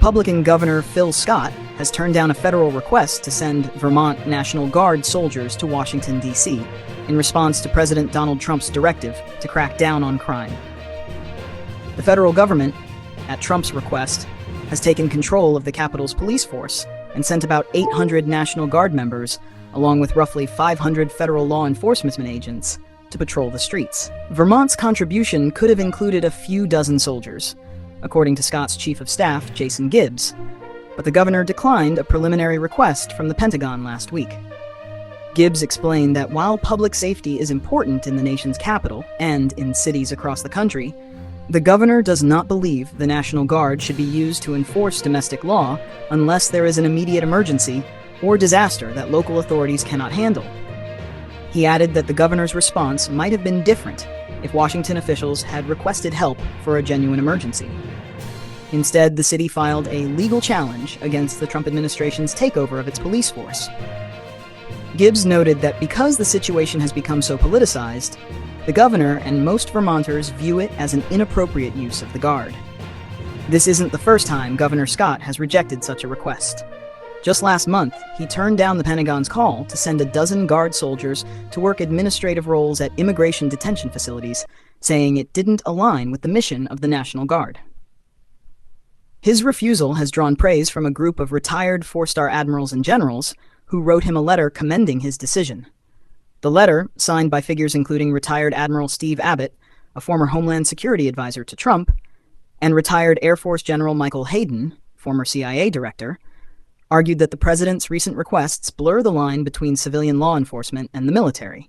Republican Governor Phil Scott has turned down a federal request to send Vermont National Guard soldiers to Washington, D.C., in response to President Donald Trump's directive to crack down on crime. The federal government, at Trump's request, has taken control of the capital's police force and sent about 800 National Guard members, along with roughly 500 federal law enforcement agents, to patrol the streets. Vermont's contribution could have included a few dozen soldiers, according to Scott's chief of staff, Jason Gibbs, but the governor declined a preliminary request from the Pentagon last week. Gibbs explained that while public safety is important in the nation's capital and in cities across the country, the governor does not believe the National Guard should be used to enforce domestic law unless there is an immediate emergency or disaster that local authorities cannot handle. He added that the governor's response might have been different if Washington officials had requested help for a genuine emergency. Instead, the city filed a legal challenge against the Trump administration's takeover of its police force. Gibbs noted that because the situation has become so politicized, the governor and most Vermonters view it as an inappropriate use of the Guard. This isn't the first time Governor Scott has rejected such a request. Just last month, he turned down the Pentagon's call to send a dozen Guard soldiers to work administrative roles at immigration detention facilities, saying it didn't align with the mission of the National Guard. His refusal has drawn praise from a group of retired four-star admirals and generals who wrote him a letter commending his decision. The letter, signed by figures including retired Admiral Steve Abbott, a former Homeland Security advisor to Trump, and retired Air Force General Michael Hayden, former CIA director, argued that the president's recent requests blur the line between civilian law enforcement and the military.